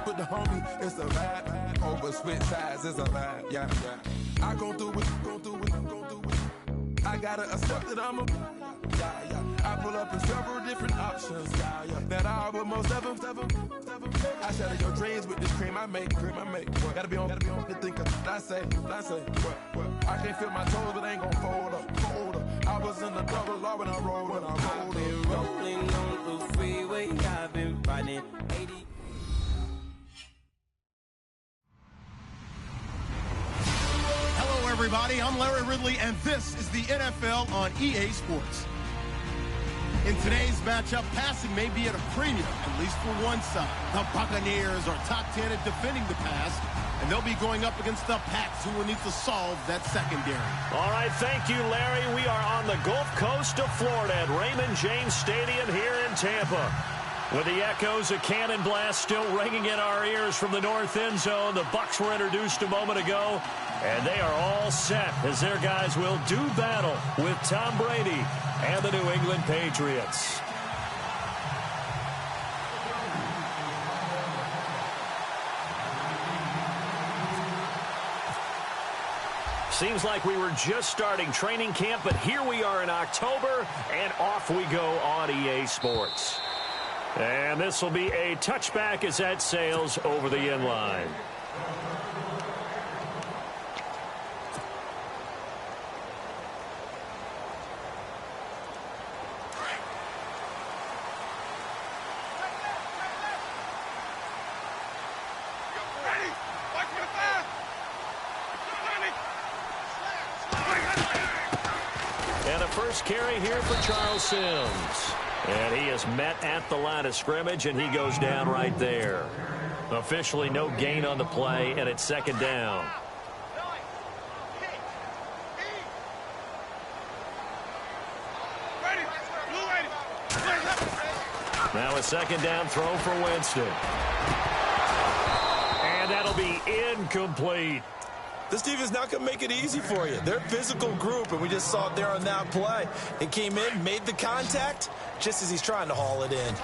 with the homie, it's a vibe. Over switch sides, it's a vibe. Yeah, yeah. I gon' do it, gon' do it, gon' do it. I gotta accept that I'm a. Yeah, yeah. I pull up in several different options. Yeah, yeah. That I would most ever. I shatter your dreams with this cream I make. What? Gotta be on the thinker. I say. What? I can't feel my toes, but ain't gon' fold up. I was in the double law when I rolled. I've been rolling on the freeway. I've been riding 80. Hello, everybody. I'm Larry Ridley, and this is the NFL on EA Sports. In today's matchup, passing may be at a premium, at least for one side. The Buccaneers are top 10 at defending the pass, and they'll be going up against the Pats, who will need to solve that secondary. All right, thank you, Larry. We are on the Gulf Coast of Florida at Raymond James Stadium here in Tampa. With the echoes of cannon blast still ringing in our ears from the north end zone, the Bucs were introduced a moment ago, and they are all set as their guys will do battle with Tom Brady and the New England Patriots. Seems like we were just starting training camp, but here we are in October, and off we go on EA Sports. And this will be a touchback as that sails over the end line. And a first carry here for Charles Sims. And he is met at the line of scrimmage, and he goes down right there. Officially no gain on the play, and it's second down. Now a second down throw for Winston. And that'll be incomplete. This team is not going to make it easy for you. They're a physical group, and we just saw it there on that play. It came in, made the contact, just as he's trying to haul it in.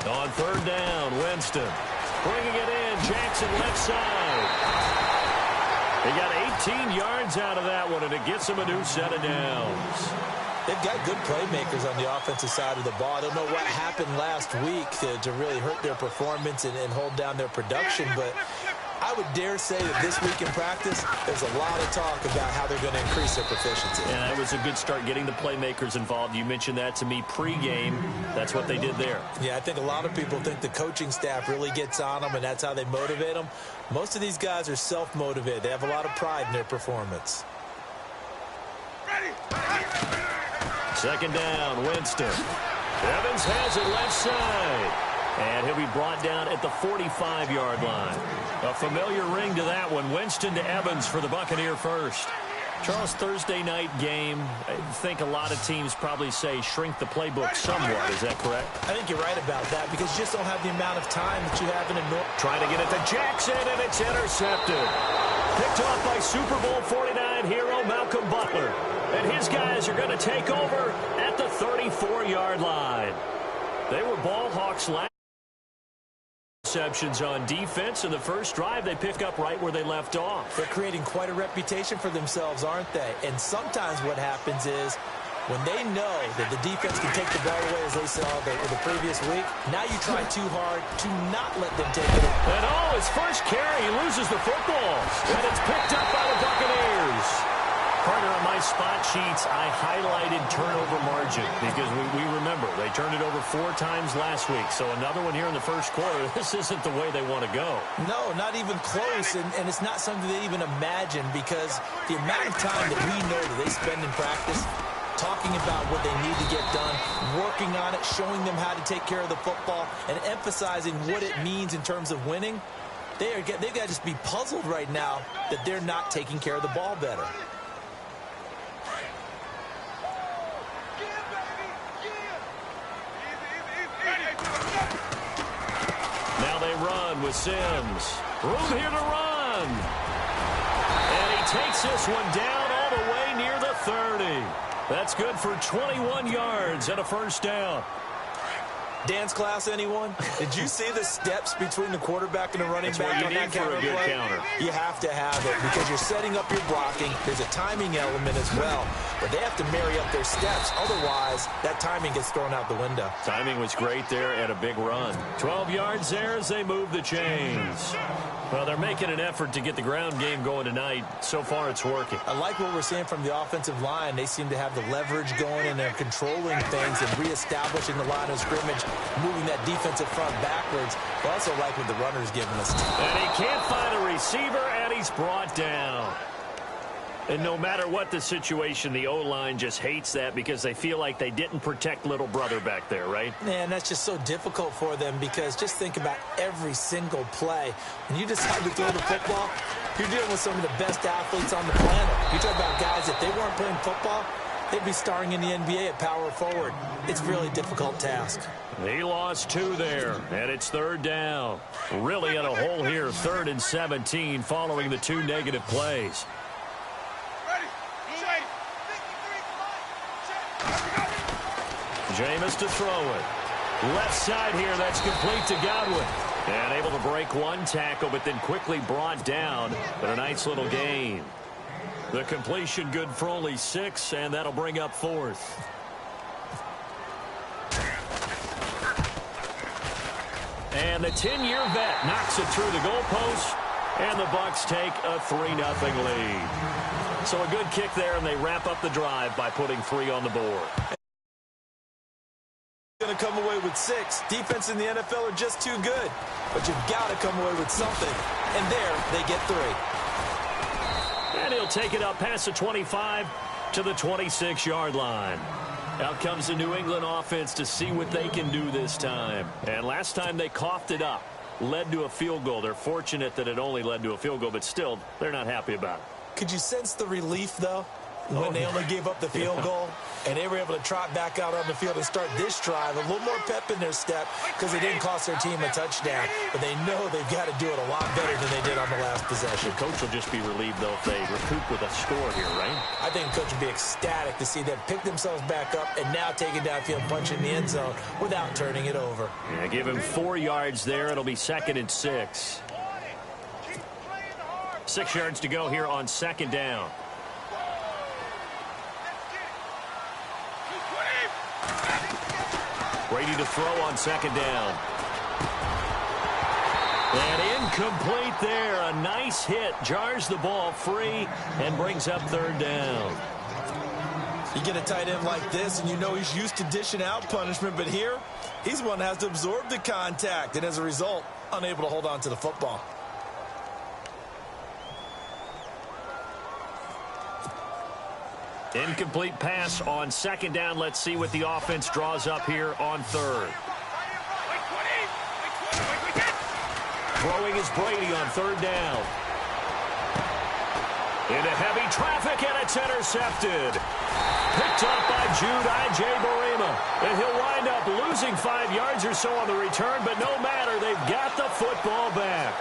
On third down, Winston. Bringing it in, Jackson left side. He got 18 yards out of that one, and it gets him a new set of downs. They've got good playmakers on the offensive side of the ball. I don't know what happened last week to really hurt their performance and hold down their production, but I would dare say that this week in practice, there's a lot of talk about how they're going to increase their proficiency. And that was a good start getting the playmakers involved. You mentioned that to me pregame. That's what they did there. Yeah, I think a lot of people think the coaching staff really gets on them, and that's how they motivate them. Most of these guys are self-motivated. They have a lot of pride in their performance. Second down, Winston. Evans has it left side. And he'll be brought down at the 45-yard line. A familiar ring to that one. Winston to Evans for the Buccaneer first. Charles, Thursday night game, I think a lot of teams probably say shrink the playbook somewhat. Is that correct? I think you're right about that because you just don't have the amount of time that you have in a normal. Trying to get it to Jackson, and it's intercepted. Picked off by Super Bowl 49 hero Malcolm Butler. And his guys are going to take over at the 34-yard line. They were ball hawks last. Interceptions on defense. In the first drive, they pick up right where they left off. They're creating quite a reputation for themselves, aren't they? And sometimes what happens is when they know that the defense can take the ball away, as they saw the previous week, now you try too hard to not let them take it. And his first carry, he loses the football. And it's picked up by the Buccaneers. Partner, on my spot sheets, I highlighted turnover margin because we remember they turned it over 4 times last week. So another one here in the first quarter. This isn't the way they want to go. No, not even close. And it's not something they even imagine because the amount of time that we know that they spend in practice talking about what they need to get done, working on it, showing them how to take care of the football, and emphasizing what it means in terms of winning, they've got to just be puzzled right now that they're not taking care of the ball better. Now they run with Sims. Room here to run. And he takes this one down all the way near the 30. That's good for 21 yards and a first down. Dance class, anyone? Did you see the steps between the quarterback and the running back on that counter play? You have to have it because you're setting up your blocking. There's a timing element as well, but they have to marry up their steps. Otherwise, that timing gets thrown out the window. Timing was great there and a big run. 12 yards there as they move the chains. Well, they're making an effort to get the ground game going tonight. So far, it's working. I like what we're seeing from the offensive line. They seem to have the leverage going, and they're controlling things and reestablishing the line of scrimmage, moving that defensive front backwards. I also like what the runner's giving us. And he can't find a receiver, and he's brought down. And no matter what the situation, the O-line just hates that because they feel like they didn't protect little brother back there, right? Man, that's just so difficult for them because just think about every single play. When you decide to throw the football, you're dealing with some of the best athletes on the planet. You talk about guys, if they weren't playing football, they'd be starring in the NBA at power forward. It's a really difficult task. He lost 2 there, and it's third down. Really in a hole here, 3rd and 17 following the 2 negative plays. Jameis to throw it. Left side here, that's complete to Godwin. And able to break 1 tackle, but then quickly brought down. But a nice little gain. The completion good for only 6, and that'll bring up 4th. And the 10-year vet knocks it through the goalpost, and the Bucs take a 3-0 lead. So a good kick there, and they wrap up the drive by putting 3 on the board. Going to come away with 6. Defense in the NFL are just too good, but you've got to come away with something. And there they get 3. And he'll take it up past the 25 to the 26-yard line. Out comes the New England offense to see what they can do this time. And last time they coughed it up, led to a field goal. They're fortunate that it only led to a field goal, but still, they're not happy about it. Could you sense the relief, though, when they only gave up the field goal? And they were able to trot back out on the field and start this drive. A little more pep in their step because they didn't cost their team a touchdown. But they know they've got to do it a lot better than they did on the last possession. The coach will just be relieved, though, if they recoup with a score here, right? I think the coach would be ecstatic to see them pick themselves back up and now take it downfield, punch in the end zone without turning it over. Yeah, give him 4 yards there. It'll be 2nd and 6. 6 yards to go here on 2nd down. Brady to throw on 2nd down. And incomplete there. A nice hit. Jars the ball free and brings up 3rd down. You get a tight end like this, and you know he's used to dishing out punishment, but here, he's one that has to absorb the contact, and as a result, unable to hold on to the football. Incomplete pass on 2nd down. Let's see what the offense draws up here on 3rd. Throwing is Brady on 3rd down. Into heavy traffic, and it's intercepted. Picked up by Jude Ijebarima. And he'll wind up losing 5 yards or so on the return, but no matter, they've got the football back.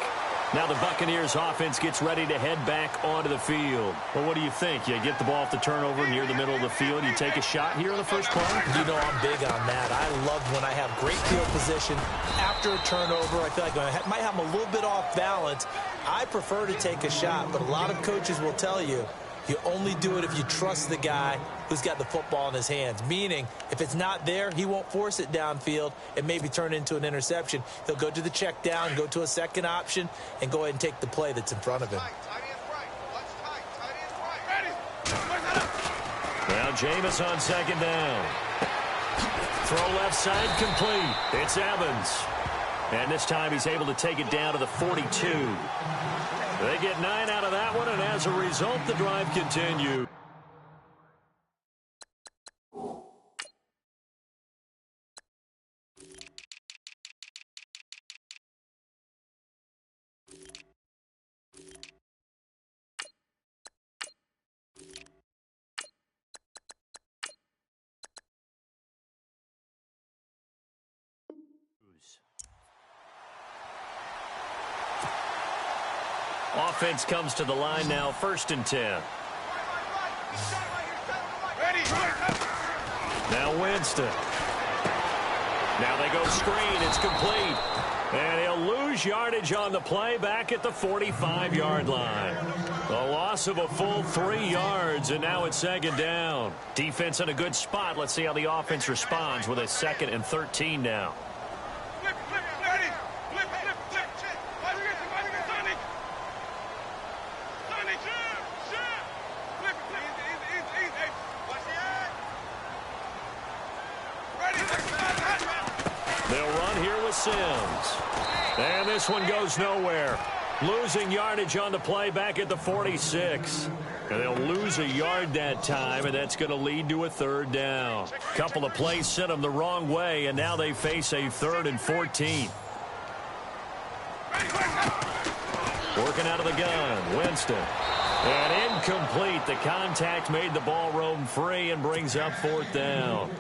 Now the Buccaneers offense gets ready to head back onto the field. Well, what do you think? You get the ball off the turnover near the middle of the field. You take a shot here in the first play? You know I'm big on that. I love when I have great field position. After a turnover, I feel like I might have them a little bit off balance. I prefer to take a shot, but a lot of coaches will tell you, you only do it if you trust the guy who's got the football in his hands. Meaning, if it's not there, he won't force it downfield and maybe turn into an interception. He'll go to the check down, go to a second option, and go ahead and take the play that's in front of him. Now Jameis on 2nd down. Throw left side complete. It's Evans. And this time he's able to take it down to the 42. They get 9 out of that one, and as a result, the drive continues. Offense comes to the line now, 1st and 10. Ready. Winston. Now they go screen. It's complete. And he'll lose yardage on the play back at the 45-yard line. A loss of a full 3 yards, and now it's second down. Defense in a good spot. Let's see how the offense responds with a 2nd and 13 now. They'll run here with Sims. And this one goes nowhere. Losing yardage on the play back at the 46. And they'll lose a yard that time, and that's going to lead to a 3rd down. Couple of plays sent them the wrong way, and now they face a 3rd and 14. Working out of the gun, Winston. And incomplete. The contact made the ball roam free and brings up 4th down.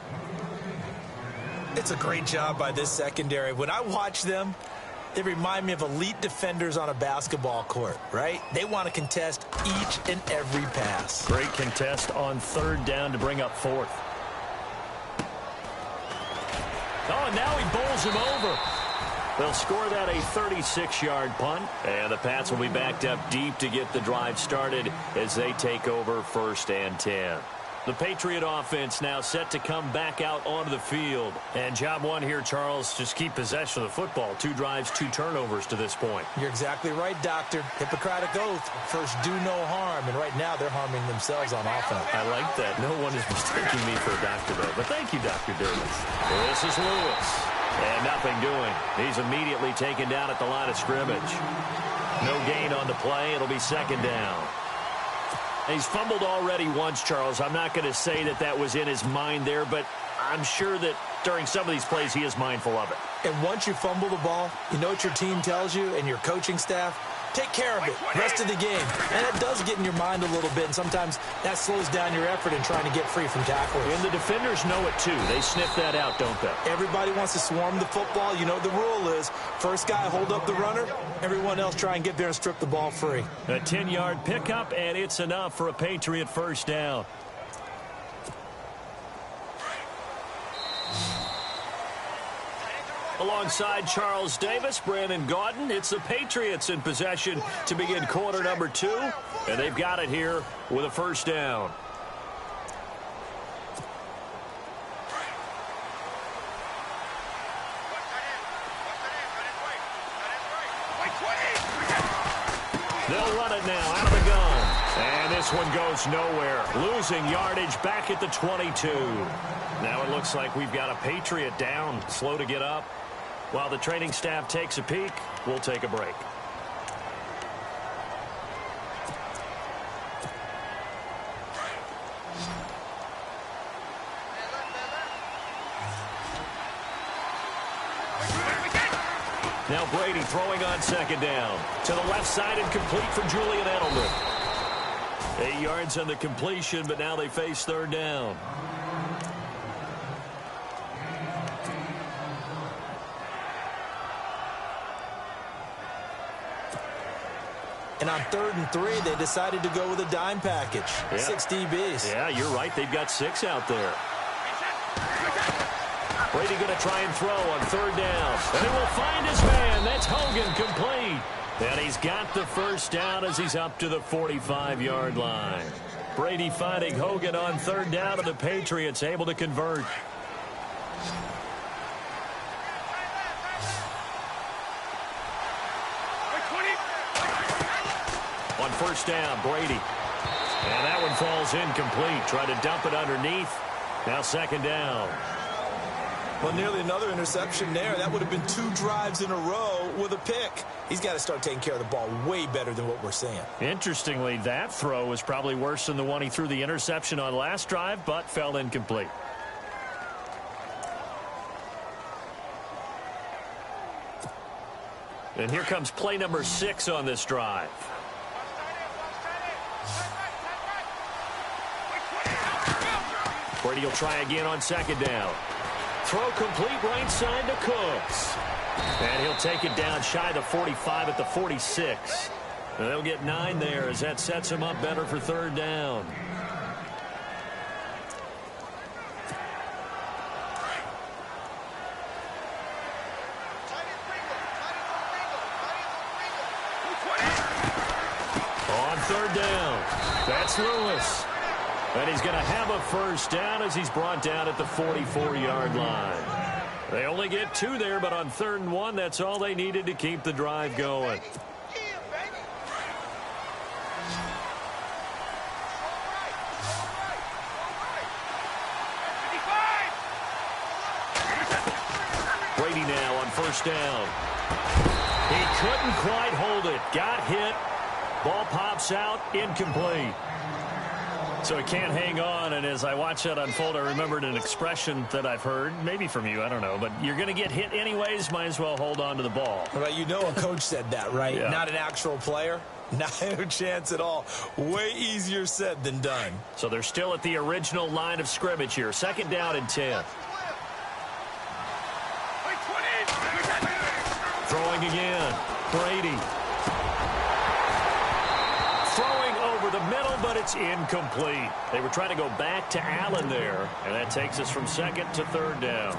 It's a great job by this secondary. When I watch them, they remind me of elite defenders on a basketball court, right? They want to contest each and every pass. Great contest on 3rd down to bring up 4th. Oh, and now he bowls him over. They'll score that a 36-yard punt, and the Pats will be backed up deep to get the drive started as they take over 1st and 10. The Patriot offense now set to come back out onto the field. And job one here, Charles, just keep possession of the football. 2 drives, 2 turnovers to this point. You're exactly right, Doctor. Hippocratic oath. First, do no harm. And right now, they're harming themselves on offense. I like that. No one is mistaking me for a doctor, though. But thank you, Dr. Davis. This is Lewis. And nothing doing. He's immediately taken down at the line of scrimmage. No gain on the play. It'll be 2nd down. He's fumbled already once, Charles. I'm not going to say that that was in his mind there, but I'm sure that during some of these plays he is mindful of it. And once you fumble the ball, you know what your team tells you and your coaching staff? Take care of it. Rest of the game. And that does get in your mind a little bit, and sometimes that slows down your effort in trying to get free from tacklers. And the defenders know it, too. They sniff that out, don't they? Everybody wants to swarm the football. You know what the rule is. First guy hold up the runner. Everyone else try and get there and strip the ball free. A 10-yard pickup, and it's enough for a Patriot 1st down. Alongside Charles Davis, Brandon Gaudin, it's the Patriots in possession to begin quarter number 2, and they've got it here with a 1st down. They'll run it now out of the gun, and this one goes nowhere. Losing yardage back at the 22. Now it looks like we've got a Patriot down, slow to get up. While the training staff takes a peek, we'll take a break. Now Brady throwing on 2nd down. To the left side and complete for Julian Edelman. 8 yards on the completion, but now they face 3rd down. And on 3rd and 3, they decided to go with a dime package. Yeah. 6 DBs. Yeah, you're right. They've got 6 out there. Brady going to try and throw on 3rd down. And he will find his man. That's Hogan, complete. And he's got the 1st down as he's up to the 45-yard line. Brady finding Hogan on 3rd down, and the Patriots able to convert. On 1st down, Brady. And that one falls incomplete. Try to dump it underneath. Now 2nd down. Well, nearly another interception there. That would have been 2 drives in a row with a pick. He's got to start taking care of the ball way better than what we're seeing. Interestingly, that throw was probably worse than the one he threw the interception on last drive, but fell incomplete. And here comes play number 6 on this drive. Brady will try again on 2nd down. Throw complete right side to Cooks. And he'll take it down shy the 45 at the 46. And they'll get 9 there as that sets him up better for 3rd down. third down. That's Lewis. And he's going to have a first down as he's brought down at the 44-yard line. They only get 2 there, but on 3rd and 1, that's all they needed to keep the drive going. Brady now on first down. He couldn't quite hold it. Got hit. Ball pops out. Incomplete. So he can't hang on, and as I watch that unfold, I remembered an expression that I've heard, maybe from you, I don't know, but you're going to get hit anyways, might as well hold on to the ball. Well, you know a coach said that, right? Yeah. Not an actual player. Not a chance at all. Way easier said than done. So they're still at the original line of scrimmage here. 2nd down and 10. Throwing again. Brady. Throwing over the middle, but it's incomplete. They were trying to go back to Allen there, and that takes us from 2nd to 3rd down.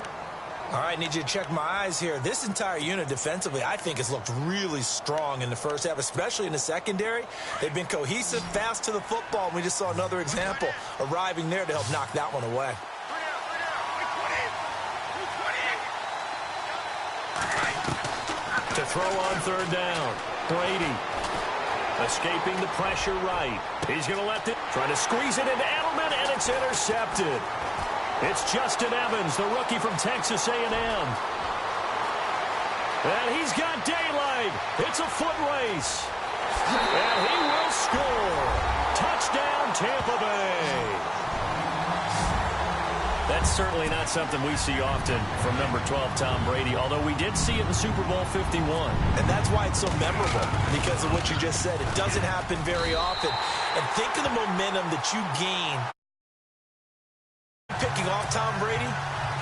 All right, need you to check my eyes here. This entire unit defensively, I think, has looked really strong in the first half, especially in the secondary. They've been cohesive, fast to the football, and we just saw another example arriving there to help knock that one away. To throw on 3rd down, Brady. Escaping the pressure right. He's going to let it. Trying to squeeze it into Edelman, and it's intercepted. It's Justin Evans, the rookie from Texas A&M. And he's got daylight. It's a foot race. And he will score. Touchdown, Tampa Bay. That's certainly not something we see often from number 12, Tom Brady, although we did see it in Super Bowl 51. And that's why it's so memorable, because of what you just said. It doesn't happen very often. And think of the momentum that you gain picking off Tom Brady,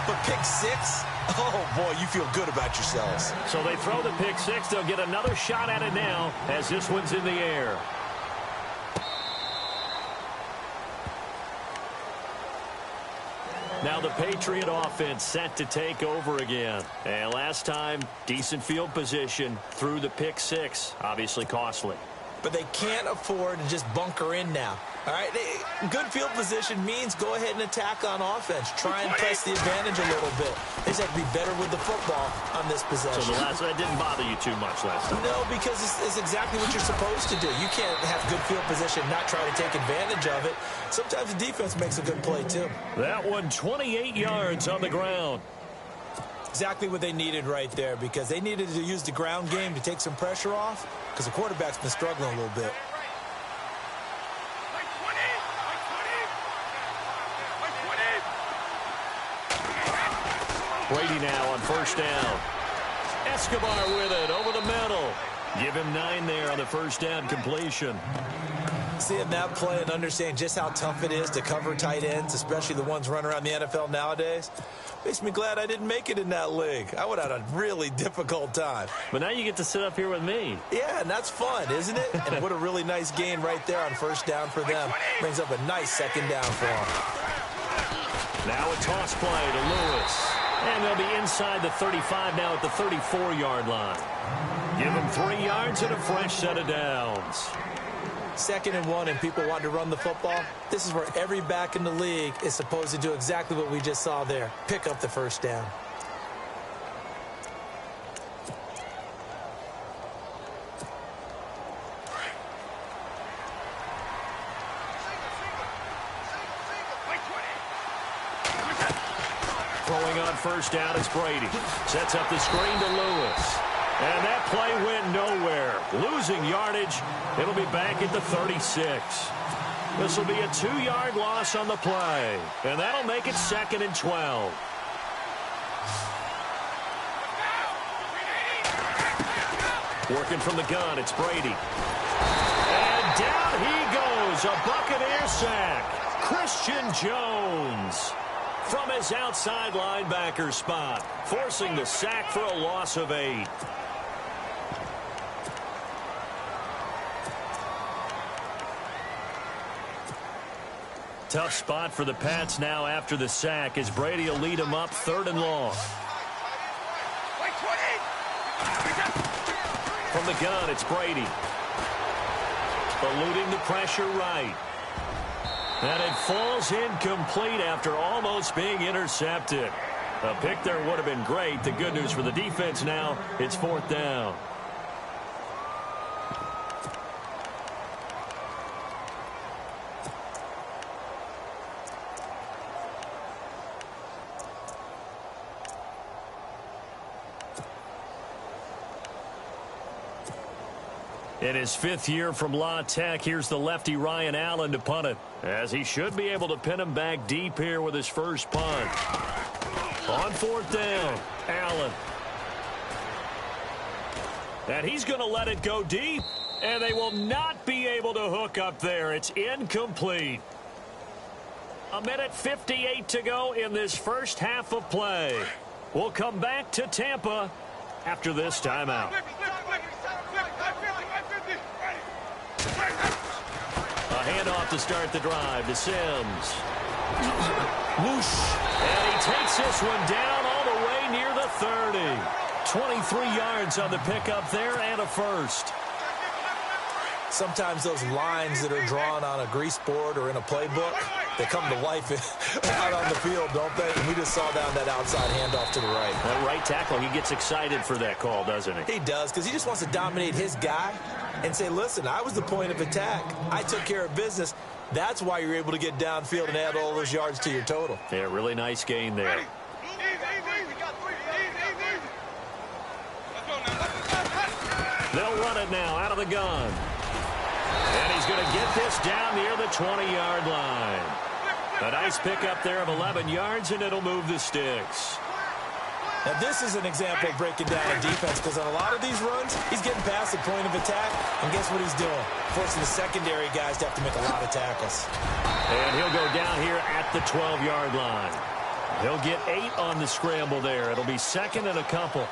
but pick 6, oh, boy, you feel good about yourselves. So they throw the pick 6. They'll get another shot at it now as this one's in the air. Now the Patriot offense set to take over again. And last time, decent field position through the pick 6. Obviously costly. But they can't afford to just bunker in now. All right, good field position means go ahead and attack on offense. Try and press the advantage a little bit. They just have to be better with the football on this possession. So that didn't bother you too much last time? No, because it's exactly what you're supposed to do. You can't have good field position, not try to take advantage of it. Sometimes the defense makes a good play, too. That one, 28 yards on the ground. Exactly what they needed right there, because they needed to use the ground game to take some pressure off, because the quarterback's been struggling a little bit. Brady now on first down. Escobar with it over the middle. Give him 9 there on the first down completion. Seeing that play and understanding just how tough it is to cover tight ends, especially the ones running around the NFL nowadays, makes me glad I didn't make it in that league. I would have had a really difficult time. But now you get to sit up here with me. Yeah, and that's fun, isn't it? And what a really nice gain right there on first down for them. Brings up a nice 2nd down for them. Now a toss play to Lewis. And they'll be inside the 35 now at the 34-yard line. Give them 3 yards and a fresh set of downs. 2nd and 1 and people want to run the football. This is where every back in the league is supposed to do exactly what we just saw there. Pick up the first down. Throwing on first down is Brady. Sets up the screen to Lewis. And that play went nowhere. Losing yardage. It'll be back at the 36. This will be a 2-yard loss on the play. And that'll make it 2nd and 12. Working from the gun, it's Brady. And down he goes. A Buccaneer sack. Christian Jones from his outside linebacker spot, forcing the sack for a loss of 8. Tough spot for the Pats now after the sack as Brady will lead them up 3rd and long. From the gun, it's Brady. eluding the pressure right. And it falls incomplete after almost being intercepted. A pick there would have been great. The good news for the defense now, it's 4th down. In his 5th year from La Tech, here's the lefty Ryan Allen to punt it, as he should be able to pin him back deep here with his first punt. On 4th down, Allen. And he's going to let it go deep, and they will not be able to hook up there. It's incomplete. 1:58 to go in this first half of play. We'll come back to Tampa after this timeout. A handoff to start the drive to Sims. Whoosh. And he takes this one down all the way near the 30. 23 yards on the pickup there and a first. Sometimes those lines that are drawn on a grease board or in a playbook, they come to life out on the field, don't they? And we just saw down that outside handoff to the right. That right tackle, he gets excited for that call, doesn't he? He does, because he just wants to dominate his guy and say, listen, I was the point of attack. I took care of business. That's why you're able to get downfield and add all those yards to your total. Yeah, really nice gain there. They'll run it now out of the gun. And he's going to get this down near the 20-yard line. A nice pickup there of 11 yards, and it'll move the sticks. Now, this is an example of breaking down a defense, because on a lot of these runs, he's getting past the point of attack, and guess what he's doing? Forcing the secondary guys to have to make a lot of tackles. And he'll go down here at the 12-yard line. He'll get 8 on the scramble there. It'll be 2nd and a couple.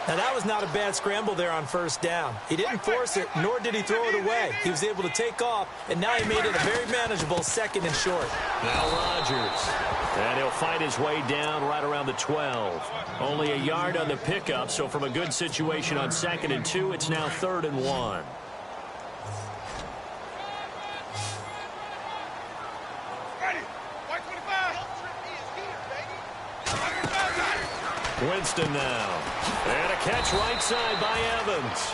Now, that was not a bad scramble there on 1st down. He didn't force it, nor did he throw it away. He was able to take off, and now he made it a very manageable 2nd and short. Now Rodgers. And he'll fight his way down right around the 12. Only a yard on the pickup, so from a good situation on 2nd and 2, it's now 3rd and 1. Winston now. And a catch right side by Evans.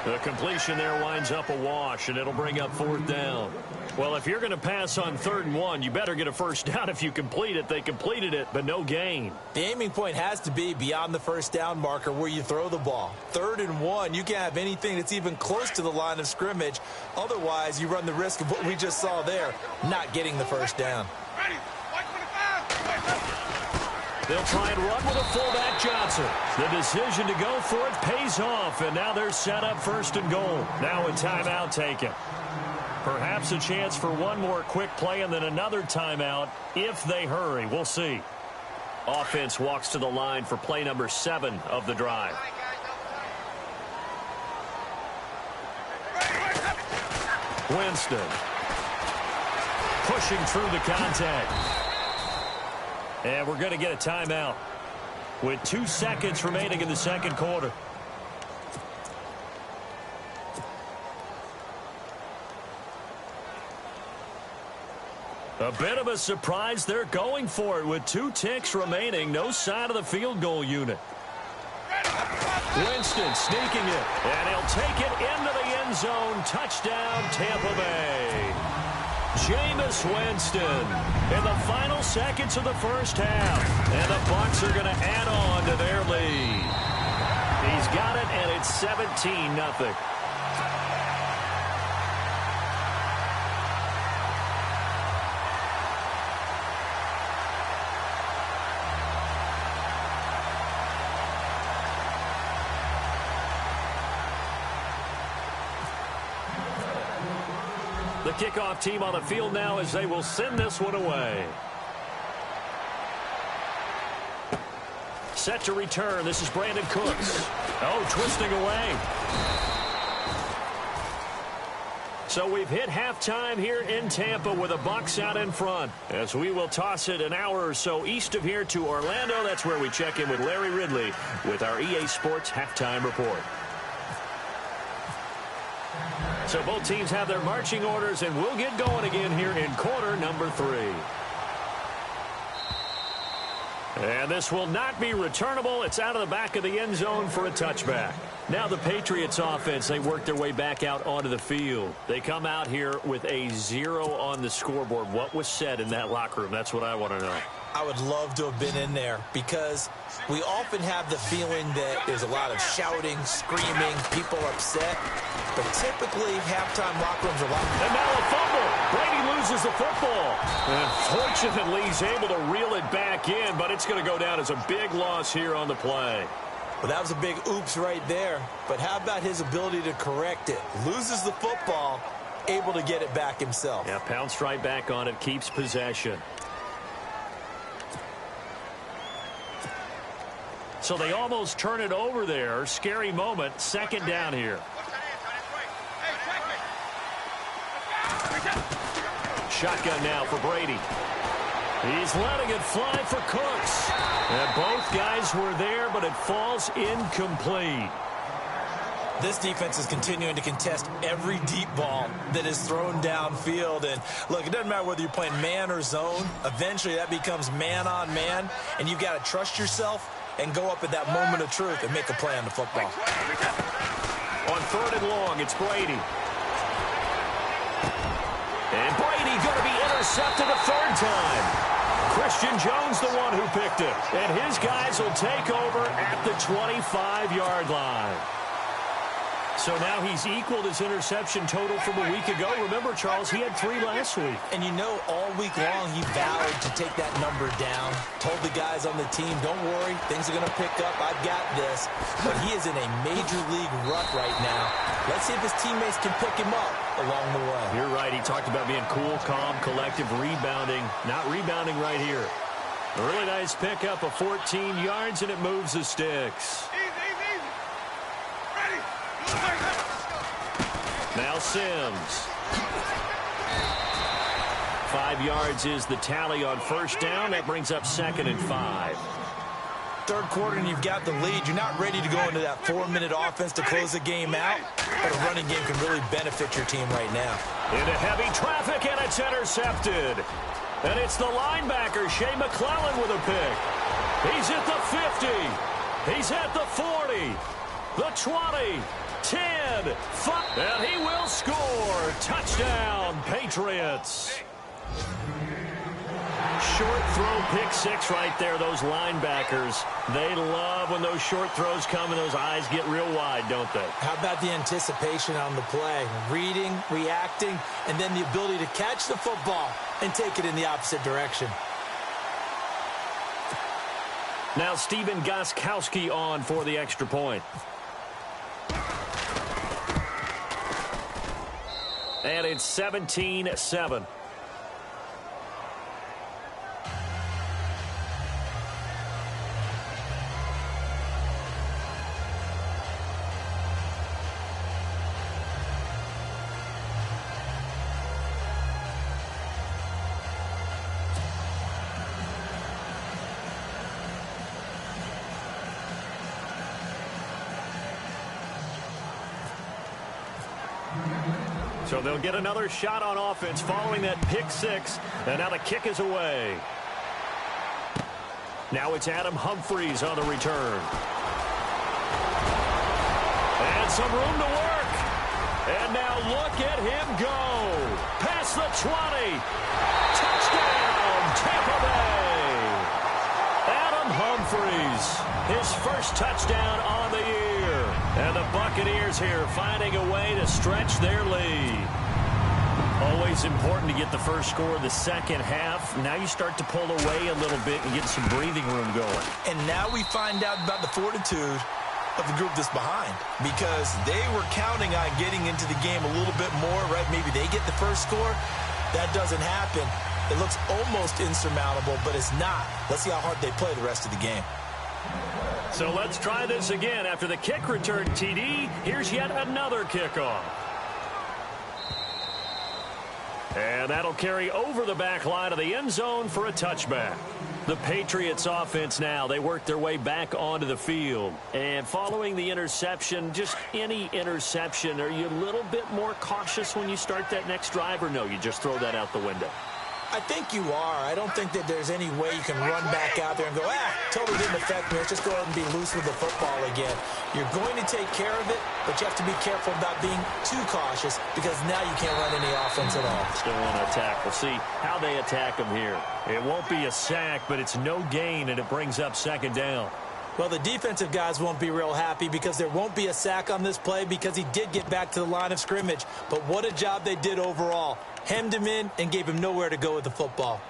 The completion there winds up a wash, and it'll bring up 4th down. Well, if you're going to pass on 3rd and 1, you better get a first down if you complete it. They completed it, but no gain. The aiming point has to be beyond the 1st down marker where you throw the ball. 3rd and 1, you can't have anything that's even close to the line of scrimmage. Otherwise, you run the risk of what we just saw there, not getting the 1st down. They'll try and run with a fullback Johnson. The decision to go for it pays off, and now they're set up 1st and goal. Now a timeout taken. Perhaps a chance for one more quick play and then another timeout if they hurry. We'll see. Offense walks to the line for play number 7 of the drive. Winston pushing through the contact. And we're going to get a timeout with 2 seconds remaining in the 2nd quarter. A bit of a surprise. They're going for it with 2 ticks remaining. No sign of the field goal unit. Winston sneaking it. And he'll take it into the end zone. Touchdown, Tampa Bay. Jameis Winston in the final seconds of the first half. And the Bucs are going to add on to their lead. He's got it, and it's 17-0. The kickoff team on the field now as they will send this one away. Set to return. This is Brandon Cooks. Oh, twisting away. So we've hit halftime here in Tampa with the Bucs out in front. As we will toss it an hour or so east of here to Orlando. That's where we check in with Larry Ridley with our EA Sports Halftime Report. So both teams have their marching orders, and we'll get going again here in quarter number 3. And this will not be returnable. It's out of the back of the end zone for a touchback. Now the Patriots offense, they work their way back out onto the field. They come out here with a 0 on the scoreboard. What was said in that locker room? That's what I want to know. I would love to have been in there because we often have the feeling that there's a lot of shouting, screaming, people upset. But typically, halftime locker rooms are locked. And now a fumble. Brady loses the football. And fortunately, he's able to reel it back in, but it's going to go down as a big loss here on the play. Well, that was a big oops right there. But how about his ability to correct it? Loses the football, able to get it back himself. Yeah, pounced right back on it, keeps possession. So they almost turn it over there. Scary moment. Second down here. Shotgun now for Brady. He's letting it fly for Cooks. And both guys were there, but it falls incomplete. This defense is continuing to contest every deep ball that is thrown downfield. And, look, it doesn't matter whether you're playing man or zone. Eventually, that becomes man-on-man, and you've got to trust yourself and go up at that moment of truth and make a play on the football. On 3rd and long, it's Brady. And Brady going to be intercepted a 3rd time. Christian Jones the one who picked it. And his guys will take over at the 25-yard line. So now he's equaled his interception total from a week ago. Remember, Charles, he had 3 last week. And you know, all week long he vowed to take that number down. Told the guys on the team, don't worry, things are going to pick up. I've got this. But he is in a major league rut right now. Let's see if his teammates can pick him up along the way. You're right. He talked about being cool, calm, collective, rebounding. Not rebounding right here. A really nice pickup of 14 yards, and it moves the sticks. Now Sims. 5 yards is the tally on 1st down. That brings up 2nd and 5. 3rd quarter and you've got the lead. You're not ready to go into that 4-minute offense to close the game out. But a running game can really benefit your team right now. Into heavy traffic, and it's intercepted. And it's the linebacker, Shea McClellan, with a pick. He's at the 50. He's at the 40. The 20. 10, 5, and he will score. Touchdown, Patriots. Short throw, pick 6 right there. Those linebackers, they love when those short throws come and those eyes get real wide, don't they? How about the anticipation on the play? Reading, reacting, and then the ability to catch the football and take it in the opposite direction. Now Steven Gostkowski on for the extra point. And it's 17-7. So they'll get another shot on offense following that pick 6. And now the kick is away. Now it's Adam Humphries on the return. And some room to work. And now look at him go. Past the 20. Touchdown, Tampa Bay. Adam Humphries, his first touchdown on the year. And the Buccaneers here finding a way to stretch their lead. Always important to get the first score of the second half. Now you start to pull away a little bit and get some breathing room going. And now we find out about the fortitude of the group that's behind, because they were counting on getting into the game a little bit more, right? Maybe they get the first score. That doesn't happen. It looks almost insurmountable, but it's not. Let's see how hard they play the rest of the game. So let's try this again. After the kick return, TD, here's yet another kickoff. And that'll carry over the back line of the end zone for a touchback. The Patriots offense now, they work their way back onto the field. And following the interception, just any interception, are you a little bit more cautious when you start that next drive, or no, you just throw that out the window? I think you are. I don't think that there's any way you can run back out there and go, totally didn't affect me. Let's just go ahead and be loose with the football again. You're going to take care of it, but you have to be careful about being too cautious because now you can't run any offense at all. Still want to attack. We'll see how they attack them here. It won't be a sack, but it's no gain, and it brings up second down. Well, the defensive guys won't be real happy because there won't be a sack on this play because he did get back to the line of scrimmage. But what a job they did overall. Hemmed him in and gave him nowhere to go with the football.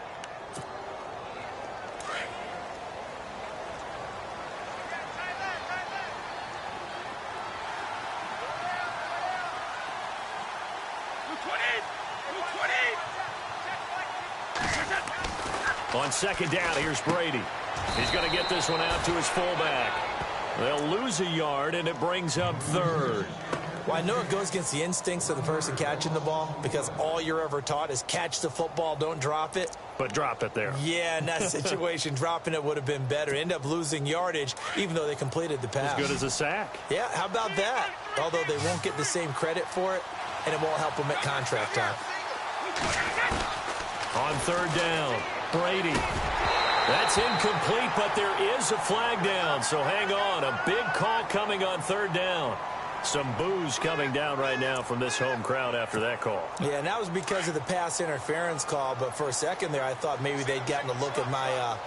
On second down, here's Brady. He's going to get this one out to his fullback. They'll lose a yard, and it brings up third. Well, I know it goes against the instincts of the person catching the ball because all you're ever taught is catch the football, don't drop it. But drop it there. Yeah, in that situation, dropping it would have been better. End up losing yardage, even though they completed the pass. As good as a sack. Yeah, how about that? Although they won't get the same credit for it, and it won't help them at contract time. On third down, Brady. That's incomplete, but there is a flag down, so hang on. A big call coming on third down. Some boos coming down right now from this home crowd after that call. Yeah, and that was because of the pass interference call, but for a second there, I thought maybe they'd gotten a look at my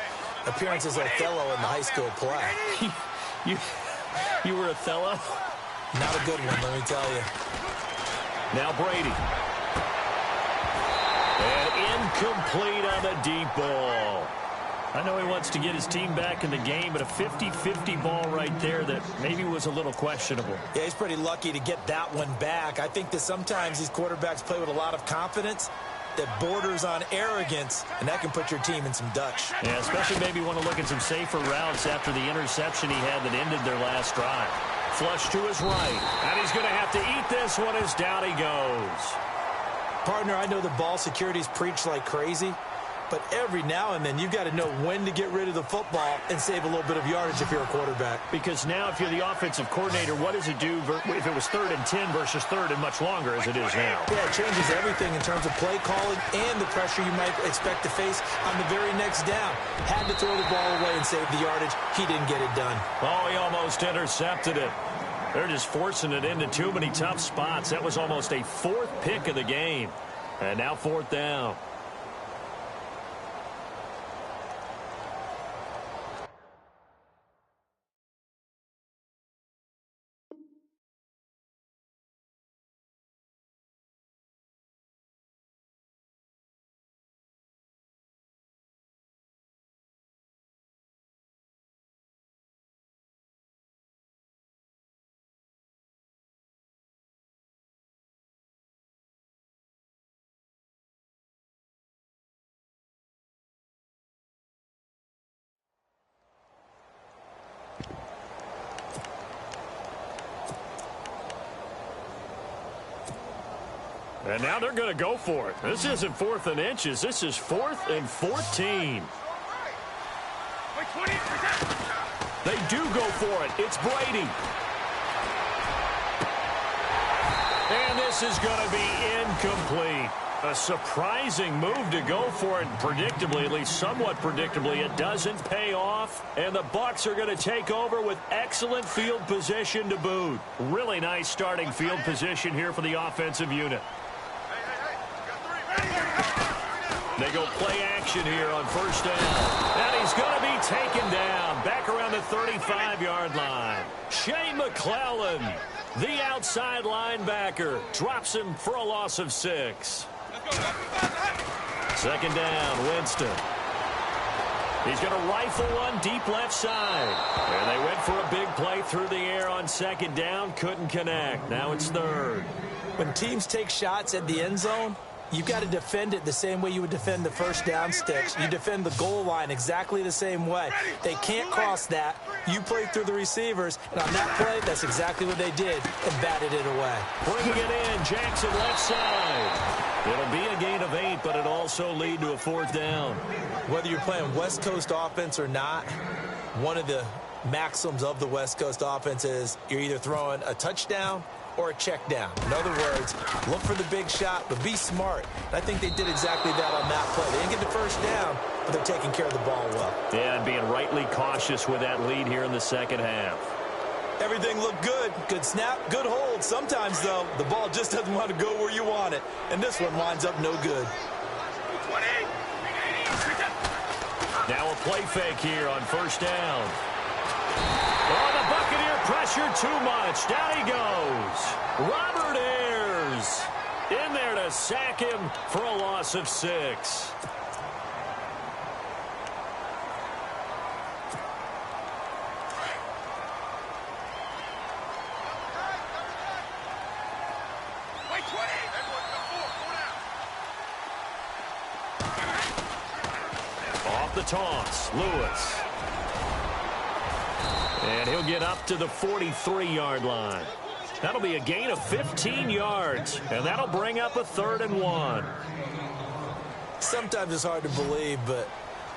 appearance as Othello in the high school play. You were Othello? Not a good one, let me tell you. Now Brady. And incomplete on the deep ball. I know he wants to get his team back in the game, but a 50-50 ball right there that maybe was a little questionable. Yeah, he's pretty lucky to get that one back. I think that sometimes these quarterbacks play with a lot of confidence that borders on arrogance, and that can put your team in some Dutch. Yeah, especially maybe want to look at some safer routes after the interception he had that ended their last drive. Flush to his right, and he's going to have to eat this one as down he goes. Partner, I know the ball security's preached like crazy, but every now and then you've got to know when to get rid of the football and save a little bit of yardage if you're a quarterback. Because now if you're the offensive coordinator, what does it do if it was 3rd and 10 versus 3rd and much longer as it is now? Yeah, it changes everything in terms of play calling and the pressure you might expect to face on the very next down. Had to throw the ball away and save the yardage. He didn't get it done. Oh, he almost intercepted it. They're just forcing it into too many tough spots. That was almost a 4th pick of the game. And now 4th down. And now they're going to go for it. This isn't 4th and inches. This is 4th and 14. They do go for it. It's Brady. And this is going to be incomplete. A surprising move to go for it predictably, at least somewhat predictably. It doesn't pay off, and the Bucs are going to take over with excellent field position to boot. Really nice starting field position here for the offensive unit. They go play action here on 1st down. And he's going to be taken down back around the 35-yard line. Shea McClellan, the outside linebacker, drops him for a loss of 6. 2nd down, Winston. He's going to rifle one deep left side. And they went for a big play through the air on 2nd down. Couldn't connect. Now it's 3rd. When teams take shots at the end zone, You've got to defend it the same way you would defend the first down sticks. You defend the goal line exactly the same way. They can't cross that. You play through the receivers, and on that play, that's exactly what they did and batted it away. Bringing it in, Jackson left side. It'll be a gain of 8, but it'll also lead to a 4th down. Whether you're playing West Coast offense or not, one of the maxims of the West Coast offense is you're either throwing a touchdown or a check down. In other words, look for the big shot, but be smart. And I think they did exactly that on that play. They didn't get the first down, but they're taking care of the ball well. Yeah, and being rightly cautious with that lead here in the second half. Everything looked good. Good snap, good hold. Sometimes, though, the ball just doesn't want to go where you want it. And this one winds up no good. Now a play fake here on first down. Oh, the Buccaneer pressure too much. Down he goes. Robert Ayers in there to sack him for a loss of 6. Off the toss, Lewis. And he'll get up to the 43-yard line. That'll be a gain of 15 yards, and that'll bring up a 3rd and 1. Sometimes it's hard to believe, but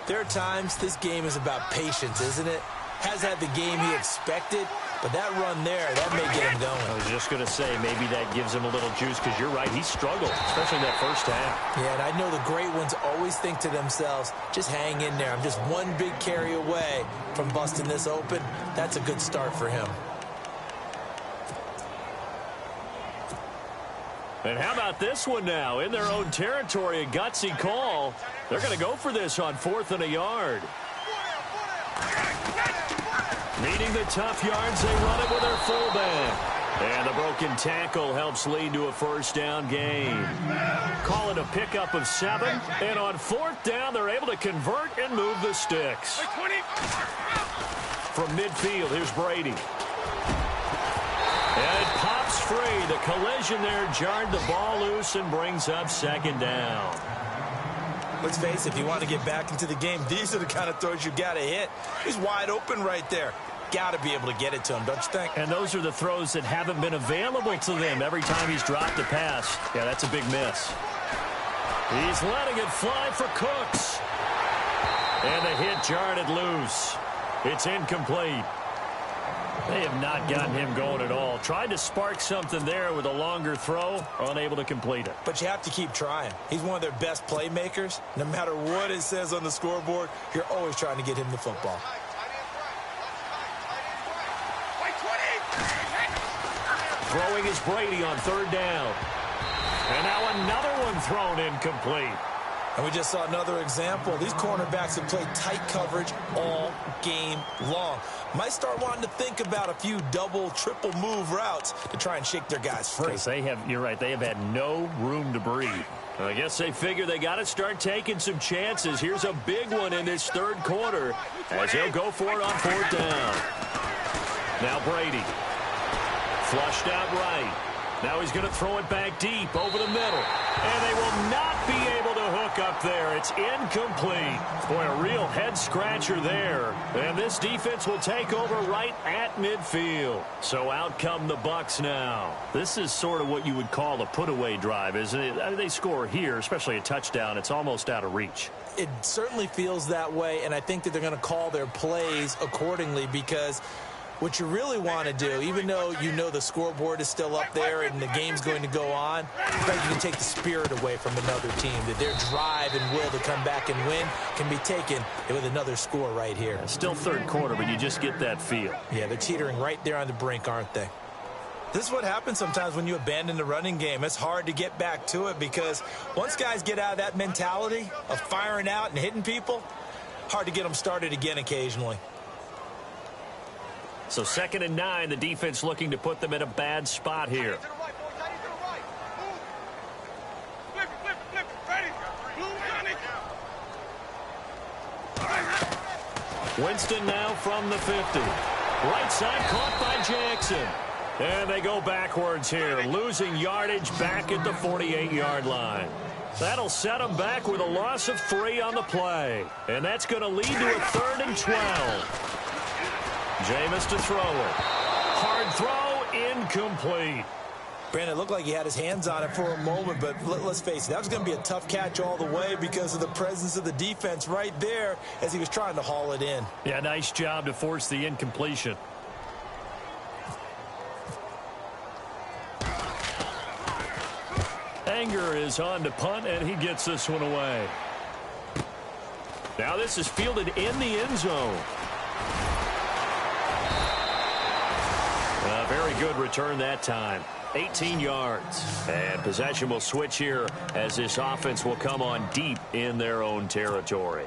there are times this game is about patience, isn't it? Has had the game he expected, but that run there, that may get him going. I was just going to say, maybe that gives him a little juice, because you're right, he struggled, especially in that first half. Yeah, and I know the great ones always think to themselves, just hang in there. I'm just one big carry away from busting this open. That's a good start for him. And how about this one now? In their own territory, a gutsy call. They're going to go for this on 4th and a yard. Needing the tough yards, they run it with their fullback. And the broken tackle helps lead to a first down gain. Call it a pickup of 7. And on 4th down, they're able to convert and move the sticks. From midfield, here's Brady. And it pops free. The collision there jarred the ball loose and brings up 2nd down. Let's face it, if you want to get back into the game, these are the kind of throws you got to hit. He's wide open right there. Got to be able to get it to him, don't you think? And those are the throws that haven't been available to them every time he's dropped a pass. Yeah, that's a big miss. He's letting it fly for Cooks. And the hit jarred it loose. It's incomplete. They have not gotten him going at all. Tried to spark something there with a longer throw, unable to complete it. But you have to keep trying. He's one of their best playmakers. No matter what it says on the scoreboard, you're always trying to get him the football. Throwing is Brady on 3rd down. And now another one thrown incomplete. And we just saw another example. These cornerbacks have played tight coverage all game long. Might start wanting to think about a few double, triple move routes to try and shake their guys free. Because you're right, they have had no room to breathe. I guess they figure they got to start taking some chances. Here's a big one in this 3rd quarter as he'll go for it on 4th down. Now Brady. Flushed out right. Now he's going to throw it back deep over the middle. And they will not be able to hook up there. It's incomplete. Boy, a real head-scratcher there. And this defense will take over right at midfield. So out come the Bucs now. This is sort of what you would call a put-away drive, isn't it? They score here, especially a touchdown. It's almost out of reach. It certainly feels that way, and I think that they're going to call their plays accordingly because what you really want to do, even though you know the scoreboard is still up there and the game's going to go on, in fact, you can take the spirit away from another team, that their drive and will to come back and win can be taken with another score right here. Still 3rd quarter, but you just get that feel. Yeah, they're teetering right there on the brink, aren't they? This is what happens sometimes when you abandon the running game. It's hard to get back to it because once guys get out of that mentality of firing out and hitting people, hard to get them started again occasionally. So 2nd and 9, the defense looking to put them in a bad spot here. Winston now from the 50. Right side caught by Jackson. And they go backwards here, losing yardage back at the 48-yard line. That'll set them back with a loss of 3 on the play. And that's going to lead to a 3rd and 12. Jameis to throw it. Hard throw, incomplete. Brandon, it looked like he had his hands on it for a moment, but let's face it, that was going to be a tough catch all the way because of the presence of the defense right there as he was trying to haul it in. Yeah, nice job to force the incompletion. Anger is on to punt, and he gets this one away. Now this is fielded in the end zone. A very good return that time. 18 yards. And possession will switch here as this offense will come on deep in their own territory.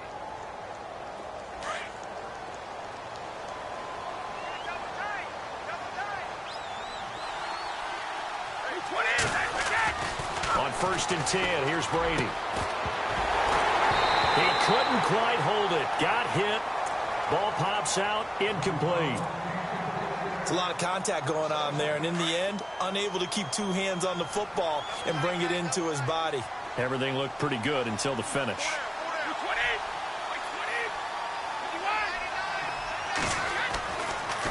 On 1st and 10, here's Brady. He couldn't quite hold it. Got hit. Ball pops out. Incomplete. It's a lot of contact going on there, and in the end, unable to keep 2 hands on the football and bring it into his body. Everything looked pretty good until the finish.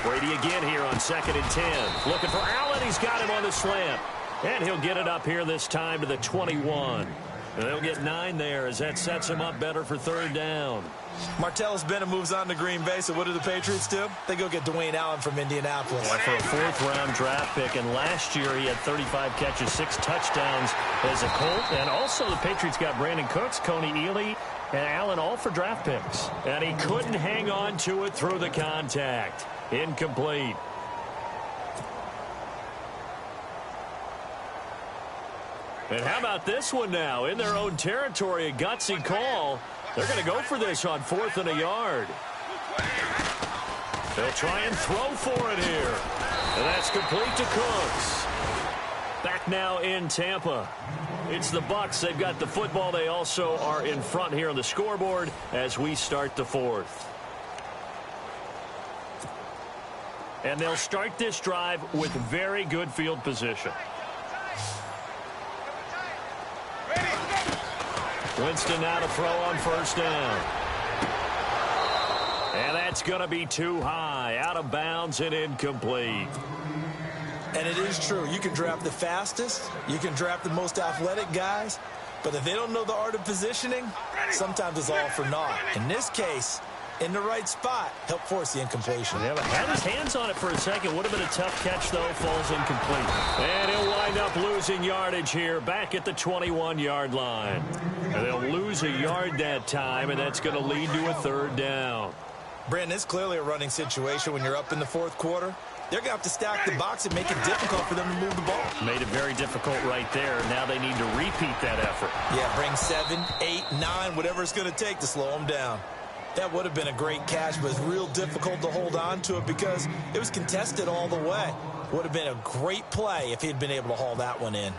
Brady again here on 2nd and 10. Looking for Allen. He's got him on the slant. And he'll get it up here this time to the 21. And they'll get 9 there as that sets him up better for 3rd down. Martellus Bennett moves on to Green Bay, so what do the Patriots do? They go get Dwayne Allen from Indianapolis. Yeah, for a 4th-round draft pick, and last year he had 35 catches, 6 touchdowns as a Colt. And also the Patriots got Brandon Cooks, Coney Ealy, and Allen all for draft picks. And he couldn't hang on to it through the contact. Incomplete. And how about this one now? In their own territory, a gutsy call. They're going to go for this on 4th and a yard. They'll try and throw for it here. And that's complete to Cooks. Back now in Tampa. It's the Bucs. They've got the football. They also are in front here on the scoreboard as we start the 4th. And they'll start this drive with very good field position. Winston now to throw on 1st down. And that's going to be too high. Out of bounds and incomplete. And it is true. You can draft the fastest. You can draft the most athletic guys. But if they don't know the art of positioning, sometimes it's all for naught. In this case, in the right spot, help force the incompletion. Yeah, but had his hands on it for a second. Would have been a tough catch, though. Falls incomplete. And he'll wind up losing yardage here back at the 21-yard line. And they'll lose a yard that time, and that's going to lead to a 3rd down. Brandon, it's clearly a running situation when you're up in the 4th quarter. They're going to have to stack the box and make it difficult for them to move the ball. Made it very difficult right there. Now they need to repeat that effort. Yeah, bring 7, 8, 9, whatever it's going to take to slow them down. That would have been a great catch, but it's real difficult to hold on to it because it was contested all the way. Would have been a great play if he had been able to haul that one in.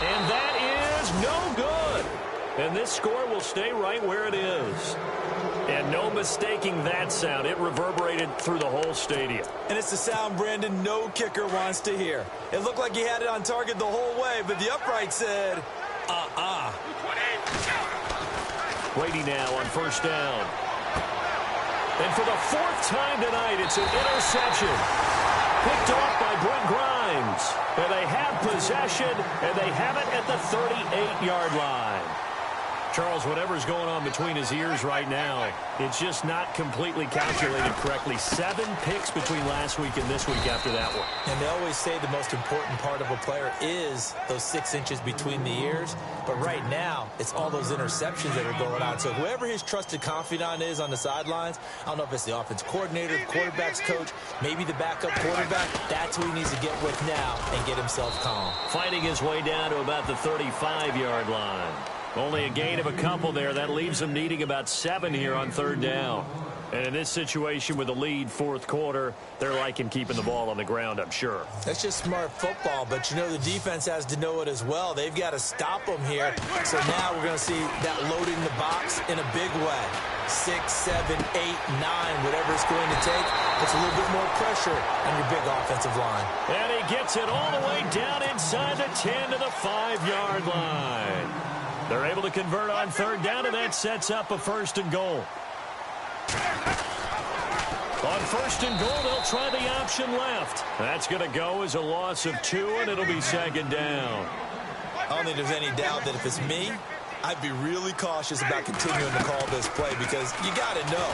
And that is no good. And this score will stay right where it is. And no mistaking that sound. It reverberated through the whole stadium. And it's the sound, Brandon, no kicker wants to hear. It looked like he had it on target the whole way, but the upright said, Brady now on 1st down. And for the 4th time tonight, it's an interception. Picked off by Brent Grimes. And they have possession, and they have it at the 38-yard line. Charles, whatever's going on between his ears right now, it's just not completely calculated correctly. 7 picks between last week and this week after that one. And they always say the most important part of a player is those 6 inches between the ears. But right now, it's all those interceptions that are going on. So whoever his trusted confidant is on the sidelines, I don't know if it's the offense coordinator, the quarterback's coach, maybe the backup quarterback, that's who he needs to get with now and get himself calm. Fighting his way down to about the 35-yard line. Only a gain of a couple there. That leaves them needing about 7 here on 3rd down. And in this situation with the lead fourth quarter, they're liking keeping the ball on the ground, I'm sure. That's just smart football, but you know the defense has to know it as well. They've got to stop them here. So now we're going to see that loading the box in a big way. 6, 7, 8, 9, whatever it's going to take. Puts a little bit more pressure on your big offensive line. And he gets it all the way down inside the 10 to the 5-yard line. They're able to convert on third down, and that sets up a 1st and goal. On 1st and goal, they'll try the option left. That's going to go as a loss of 2, and it'll be 2nd down. I don't think there's any doubt that if it's me, I'd be really cautious about continuing to call this play because you got to know,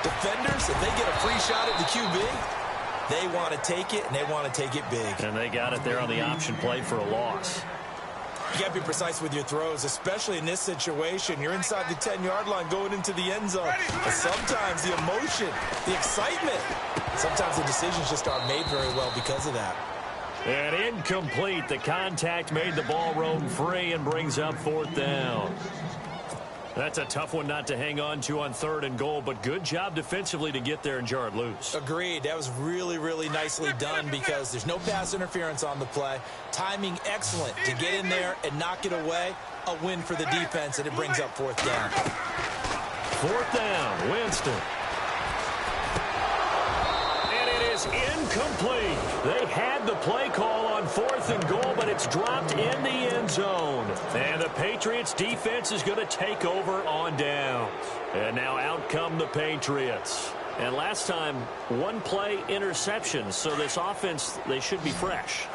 defenders, if they get a free shot at the QB, they want to take it, and they want to take it big. And they got it there on the option play for a loss. You got to be precise with your throws, especially in this situation. You're inside the 10-yard line going into the end zone. And sometimes the emotion, the excitement, sometimes the decisions just aren't made very well because of that. And incomplete. The contact made the ball roam free and brings up 4th down. That's a tough one not to hang on to on 3rd and goal, but good job defensively to get there and jar it loose. Agreed. That was really, really nicely done because there's no pass interference on the play. Timing excellent to get in there and knock it away. A win for the defense, and it brings up 4th down. 4th down, Winston. And it is incomplete. They had the play call on 4th and goal, but it's dropped in the end zone. And the Patriots defense is going to take over on downs. And now out come the Patriots. And last time, 1-play interception. So this offense, they should be fresh.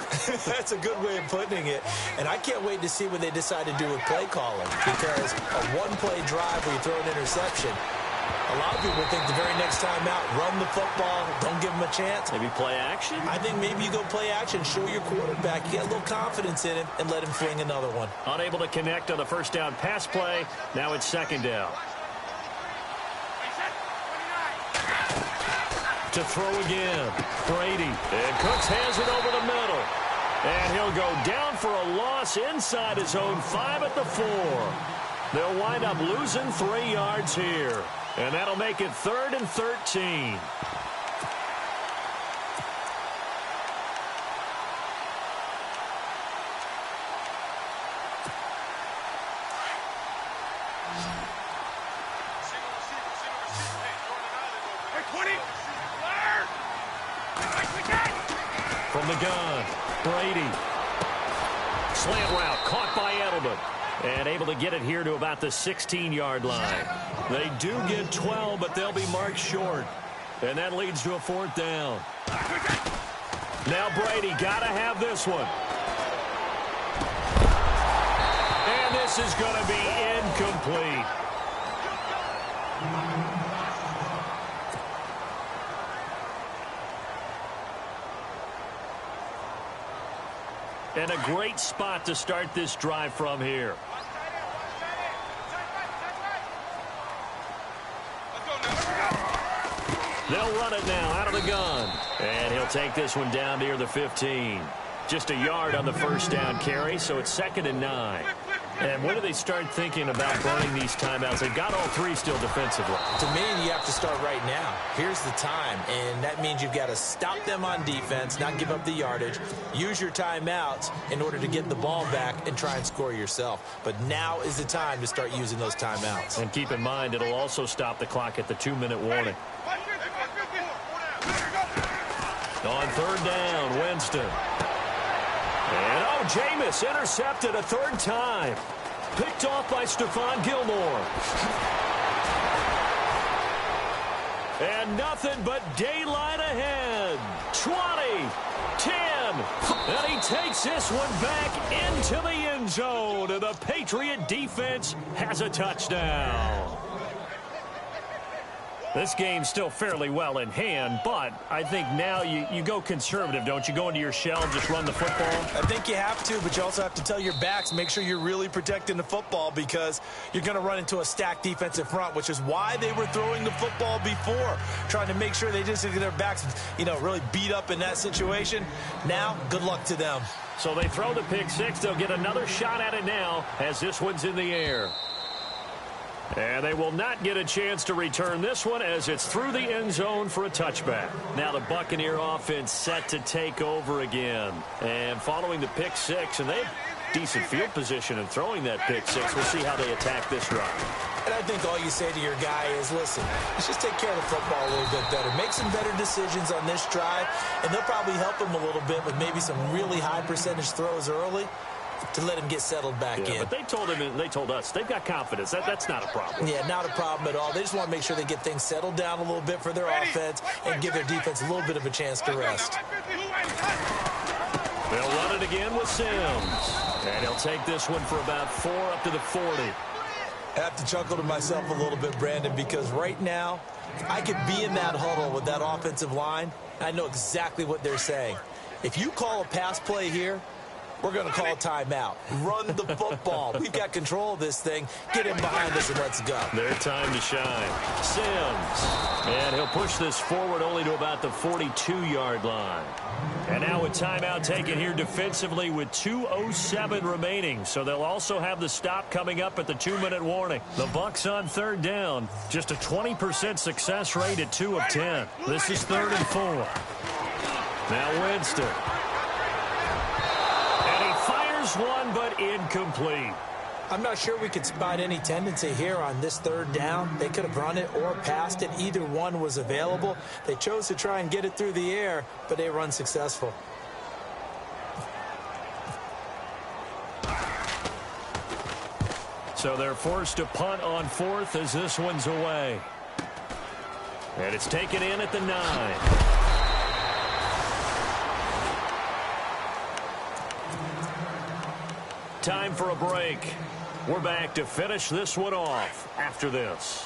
That's a good way of putting it. And I can't wait to see what they decide to do with play calling. Because a 1-play drive where you throw an interception, a lot of people think the very next time out, run the football, don't give them a chance. Maybe play action? I think maybe you go play action, show your quarterback, you get a little confidence in him, and let him fling another one. Unable to connect on the 1st down pass play. Now it's 2nd down. To throw again. Brady. And Cooks has it over the middle. And he'll go down for a loss inside his own 5 at the 4. They'll wind up losing 3 yards here. And that'll make it 3rd and 13. From the gun, Brady. Slant route caught by Edelman. And able to get it here to about the 16-yard line. They do get 12, but they'll be marked short. And that leads to a 4th down. Now Brady got to have this one. And this is going to be incomplete. And a great spot to start this drive from here. They'll run it now out of the gun. And he'll take this one down near the 15. Just a yard on the 1st down carry, so it's 2nd and 9. And when do they start thinking about burning these timeouts? They've got all 3 still defensively. To me, you have to start right now. Here's the time, and that means you've got to stop them on defense, not give up the yardage, use your timeouts in order to get the ball back and try and score yourself. But now is the time to start using those timeouts. And keep in mind, it'll also stop the clock at the 2-minute warning. On 3rd down, Winston. And, Jameis intercepted a 3rd time. Picked off by Stephon Gilmore. And nothing but daylight ahead. 20, 10. And he takes this one back into the end zone. And the Patriot defense has a touchdown. This game's still fairly well in hand, but I think now you go conservative, don't you? Go into your shell and just run the football? I think you have to, but you also have to tell your backs, make sure you're really protecting the football because you're going to run into a stacked defensive front, which is why they were throwing the football before, trying to make sure they just get their backs, really beat up in that situation. Now, good luck to them. So they throw the pick 6. They'll get another shot at it now as this one's in the air. And they will not get a chance to return this one as it's through the end zone for a touchback. Now the Buccaneer offense set to take over again. And following the pick six, and they have decent field position in throwing that pick six. We'll see how they attack this drive. And I think all you say to your guy is, listen, let's just take care of the football a little bit better. Make some better decisions on this drive, and they'll probably help him a little bit with maybe some really high percentage throws early to let him get settled back in. But they told him, and they told us, they've got confidence. That's not a problem. Yeah, not a problem at all. They just want to make sure they get things settled down a little bit for their offense and give their defense a little bit of a chance to rest. They'll run it again with Sims. And he'll take this one for about 4 up to the 40. I have to chuckle to myself a little bit, Brandon, because right now I could be in that huddle with that offensive line. I know exactly what they're saying. If you call a pass play here, we're going to call a timeout. Run the football. We've got control of this thing. Get him behind us and let's go. Their time to shine. Sims. And he'll push this forward only to about the 42-yard line. And now a timeout taken here defensively with 2:07 remaining. So they'll also have the stop coming up at the 2-minute warning. The Bucs on third down. Just a 20% success rate at 2 of 10. This is 3rd and 4. Now Winston. One, but incomplete. I'm not sure we could spot any tendency here on this 3rd down. They could have run it or passed it. Either one was available. They chose to try and get it through the air, but they were unsuccessful. So they're forced to punt on 4th as this one's away. And it's taken in at the 9. Time for a break. We're back to finish this one off after this.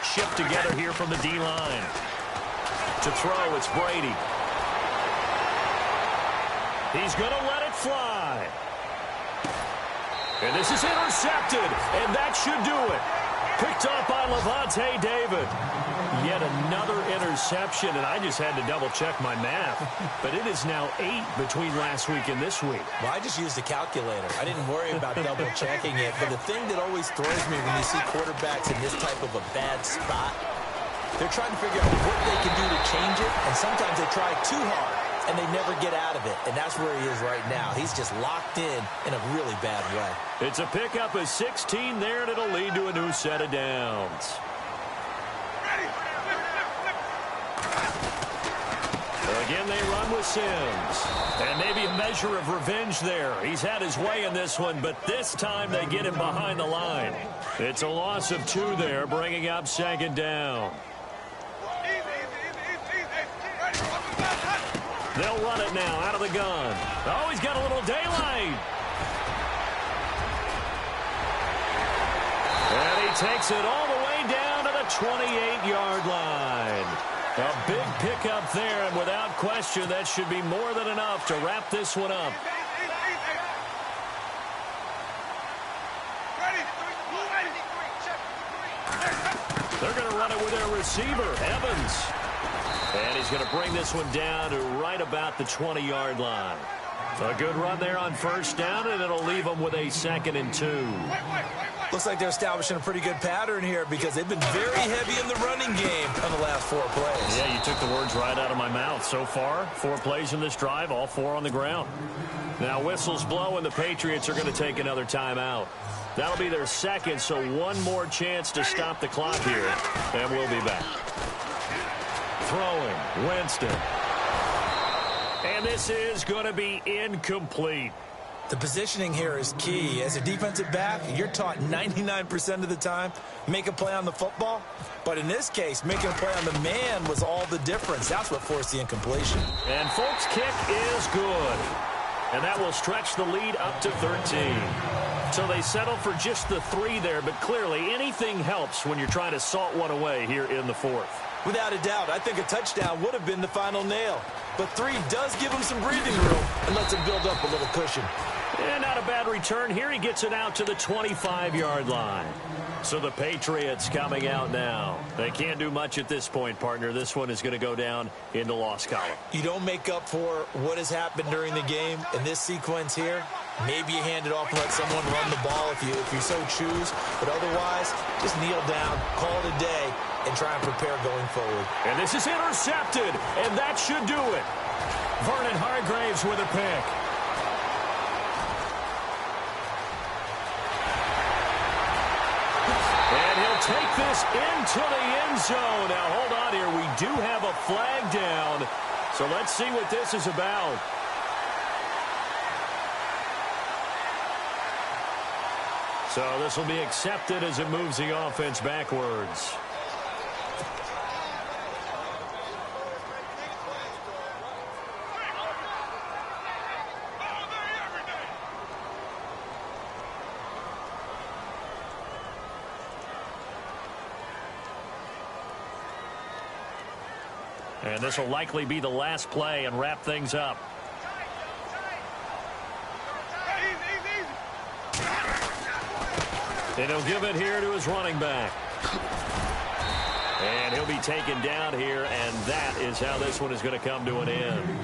Shift together here from the D-line. To throw, it's Brady. He's going to let it fly. And this is intercepted, and that should do it. Picked up by Levante David. Yet another interception, and I just had to double-check my math. But it is now 8 between last week and this week. Well, I just used a calculator. I didn't worry about double-checking it. But the thing that always throws me when you see quarterbacks in this type of a bad spot, they're trying to figure out what they can do to change it, and sometimes they try too hard, and they never get out of it. And that's where he is right now. He's just locked in a really bad way. It's a pickup of 16 there, and it'll lead to a new set of downs. Again, they run with Sims. And maybe a measure of revenge there. He's had his way in this one, but this time they get him behind the line. It's a loss of 2 there, bringing up 2nd down. They'll run it now out of the gun. Oh, he's got a little daylight. And he takes it all the way down to the 28-yard line. A big pickup there, and without question, that should be more than enough to wrap this one up. They're going to run it with their receiver, Evans. And he's going to bring this one down to right about the 20-yard line. A good run there on 1st down, and it'll leave them with a 2nd and 2. Looks like they're establishing a pretty good pattern here because they've been very heavy in the running game on the last 4 plays. Yeah, you took the words right out of my mouth. So far, 4 plays in this drive, all 4 on the ground. Now whistles blow, and the Patriots are going to take another timeout. That'll be their 2nd, so 1 more chance to stop the clock here, and we'll be back. Throwing, Winston. And this is going to be incomplete. The positioning here is key. As a defensive back, you're taught 99% of the time, make a play on the football. But in this case, making a play on the man was all the difference. That's what forced the incompletion. And Folk's kick is good. And that will stretch the lead up to 13. So they settle for just the 3 there, but clearly anything helps when you're trying to salt one away here in the 4th. Without a doubt, I think a touchdown would have been the final nail. But 3 does give them some breathing room and lets them build up a little cushion. And not a bad return here. He gets it out to the 25-yard line. So the Patriots coming out now. They can't do much at this point, partner. This one is going to go down in the loss column. You don't make up for what has happened during the game in this sequence here. Maybe you hand it off and let someone run the ball if you so choose. But otherwise, just kneel down, call it a day, and try and prepare going forward. And this is intercepted, and that should do it. Vernon Hargreaves with a pick. And he'll take this into the end zone. Now, hold on here. We do have a flag down. So let's see what this is about. So this will be accepted as it moves the offense backwards. And this will likely be the last play and wrap things up. And he'll give it here to his running back. And he'll be taken down here, and that is how this one is going to come to an end.